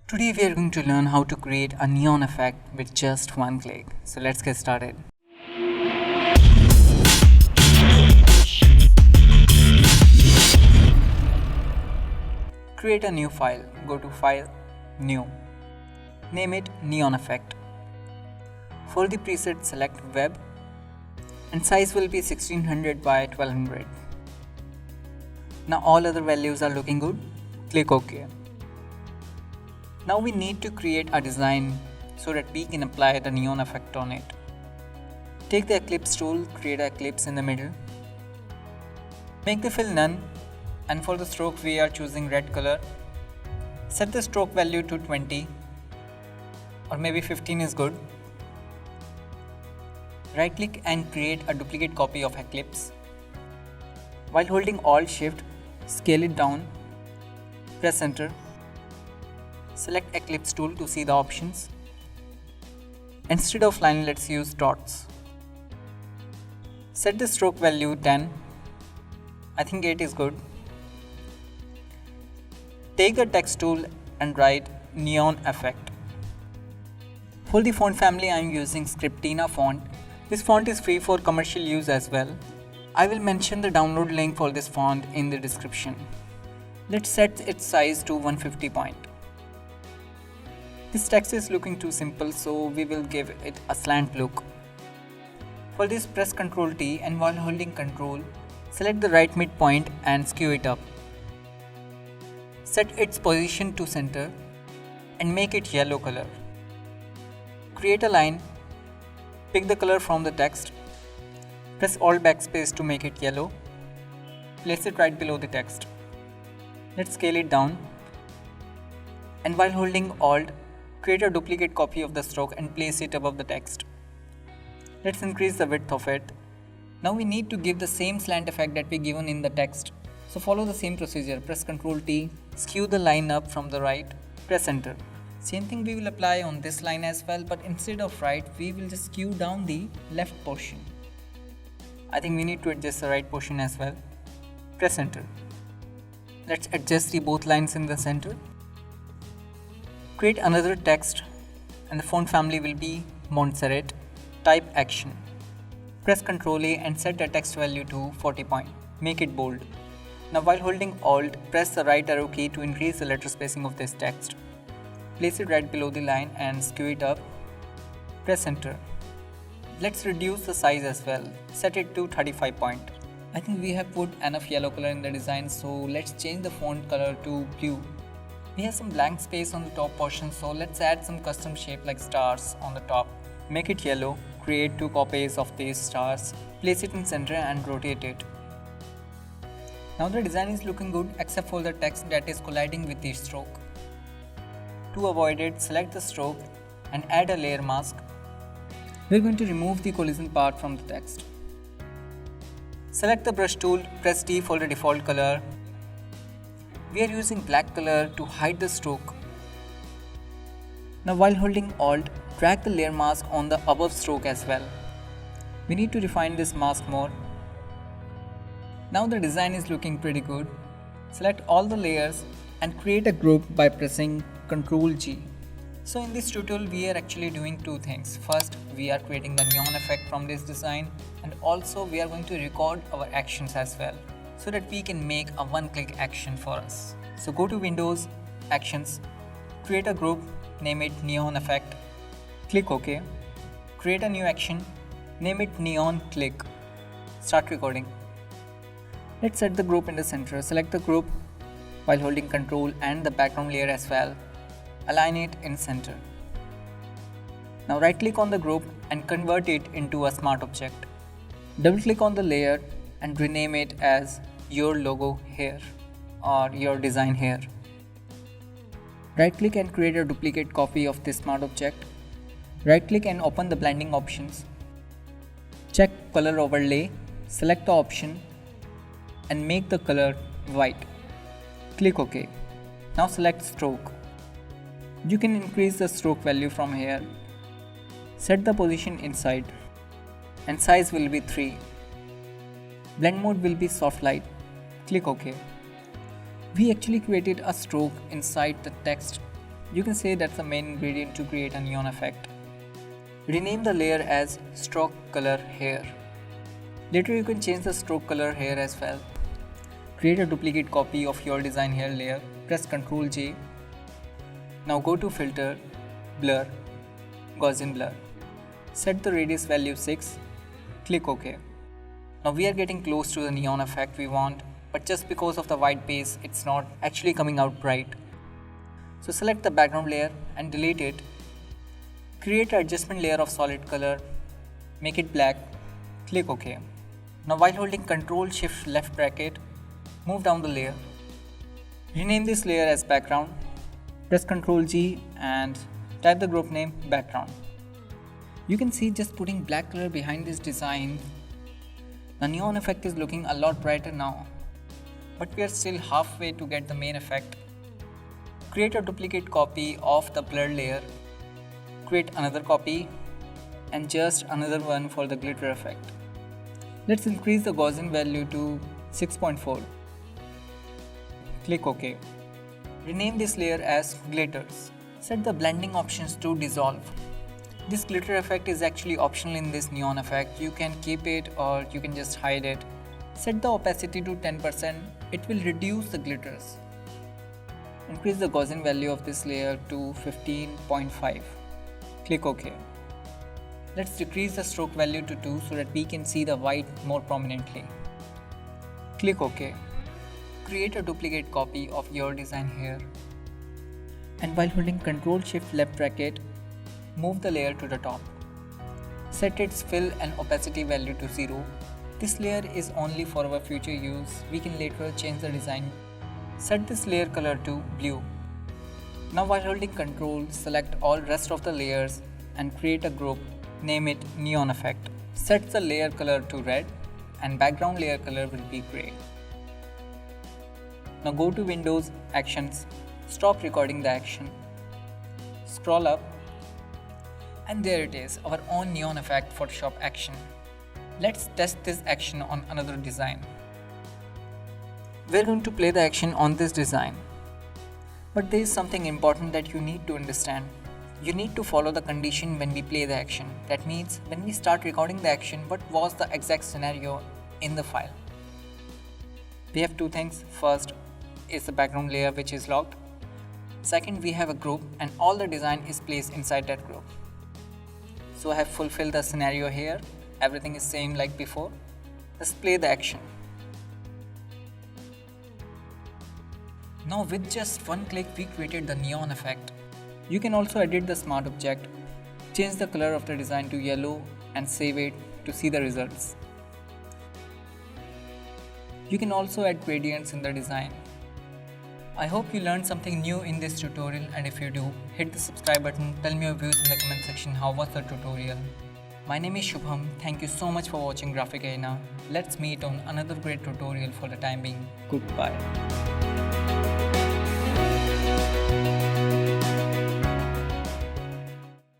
Today we are going to learn how to create a neon effect with just one click. So let's get started. Create a new file. Go to File, New. Name it Neon Effect. For the preset, select Web and size will be 1600 by 1200. Now all other values are looking good. Click OK. Now we need to create a design so that we can apply the neon effect on it. Take the ellipse tool, create an ellipse in the middle. Make the fill none, and for the stroke we are choosing red color. Set the stroke value to 20 or maybe 15 is good. Right click and create a duplicate copy of ellipse. While holding Alt Shift, scale it down, press enter. Select ellipse tool to see the options. Instead of line, let's use dots. Set the stroke value 10. I think 8 is good. Take the text tool and write neon effect. For the font family, I am using Scriptina font. This font is free for commercial use as well. I will mention the download link for this font in the description. Let's set its size to 150 point. This text is looking too simple, so we will give it a slant look. For this, press Ctrl T and while holding Ctrl, select the right midpoint and skew it up. Set its position to center and make it yellow color. Create a line, pick the color from the text, press Alt backspace to make it yellow, place it right below the text. Let's scale it down and while holding Alt, create a duplicate copy of the stroke and place it above the text. Let's increase the width of it. Now we need to give the same slant effect that we given in the text. So follow the same procedure. Press Ctrl T, skew the line up from the right, press enter. Same thing we will apply on this line as well, but instead of right, we will just skew down the left portion. I think we need to adjust the right portion as well. Press enter. Let's adjust the both lines in the center. Create another text and the font family will be Montserrat. Type action. Press Ctrl A and set the text value to 40 point. Make it bold. Now while holding Alt, press the right arrow key to increase the letter spacing of this text. Place it right below the line and skew it up. Press enter. Let's reduce the size as well. Set it to 35 point. I think we have put enough yellow color in the design, so let's change the font color to blue. We have some blank space on the top portion, so let's add some custom shape like stars on the top. Make it yellow, create 2 copies of these stars, place it in center and rotate it. Now the design is looking good except for the text that is colliding with the stroke. To avoid it, select the stroke and add a layer mask. We are going to remove the collision part from the text. Select the brush tool, press D for the default color. We are using black color to hide the stroke. Now while holding Alt, drag the layer mask on the above stroke as well. We need to refine this mask more. Now the design is looking pretty good. Select all the layers and create a group by pressing Ctrl G. So in this tutorial we are actually doing 2 things. First, we are creating the neon effect from this design, and also we are going to record our actions as well, so that we can make a one-click action for us. So go to Windows, Actions, create a group, name it Neon Effect, click OK, create a new action, name it Neon Click, start recording. Let's set the group in the center, select the group while holding Ctrl and the background layer as well, align it in center. Now right click on the group and convert it into a smart object. Double click on the layer and rename it as your logo here or your design here. Right click and create a duplicate copy of this smart object. Right click and open the blending options. Check color overlay, select the option and make the color white. Click OK. Now select stroke. You can increase the stroke value from here. Set the position inside and size will be 3. Blend mode will be soft light. Click OK. We actually created a stroke inside the text. You can say that's the main ingredient to create a neon effect. Rename the layer as stroke color hair. Later you can change the stroke color hair as well. Create a duplicate copy of your design hair layer. Press Ctrl J. Now go to Filter, Blur, Gaussian Blur. Set the radius value 6. Click OK. Now we are getting close to the neon effect we want, but just because of the white base, it's not actually coming out bright. So select the background layer and delete it. Create an adjustment layer of solid color. Make it black. Click OK. Now while holding Ctrl Shift left bracket, move down the layer. Rename this layer as background. Press Ctrl G and type the group name background. You can see just putting black color behind this design, the neon effect is looking a lot brighter now. But we are still halfway to get the main effect. Create a duplicate copy of the blur layer. Create another copy and just another one for the glitter effect. Let's increase the Gaussian value to 6.4. Click OK. Rename this layer as glitters. Set the blending options to dissolve. This glitter effect is actually optional in this neon effect. You can keep it or you can just hide it. Set the opacity to 10%. It will reduce the glitters. Increase the Gaussian value of this layer to 15.5. Click OK. Let's decrease the stroke value to 2 so that we can see the white more prominently. Click OK. Create a duplicate copy of your design here. And while holding Ctrl Shift left bracket, move the layer to the top. Set its fill and opacity value to 0. This layer is only for our future use. We can later change the design. Set this layer color to blue. Now while holding Ctrl, select all rest of the layers and create a group. Name it Neon Effect. Set the layer color to red and background layer color will be gray. Now go to Windows, Actions, stop recording the action. Scroll up. And there it is, our own neon effect Photoshop action. Let's test this action on another design. We're going to play the action on this design. But there is something important that you need to understand. You need to follow the condition when we play the action. That means when we start recording the action, what was the exact scenario in the file? We have two things. First is the background layer which is locked. Second, we have a group and all the design is placed inside that group. So I have fulfilled the scenario here. Everything is same like before. Let's play the action. Now with just one click we created the neon effect. You can also edit the smart object, change the color of the design to yellow and save it to see the results. You can also add gradients in the design. I hope you learned something new in this tutorial, and if you do, hit the subscribe button, tell me your views in the comment section how was the tutorial. My name is Shubham, thank you so much for watching Graphic Arena. Let's meet on another great tutorial. For the time being, goodbye.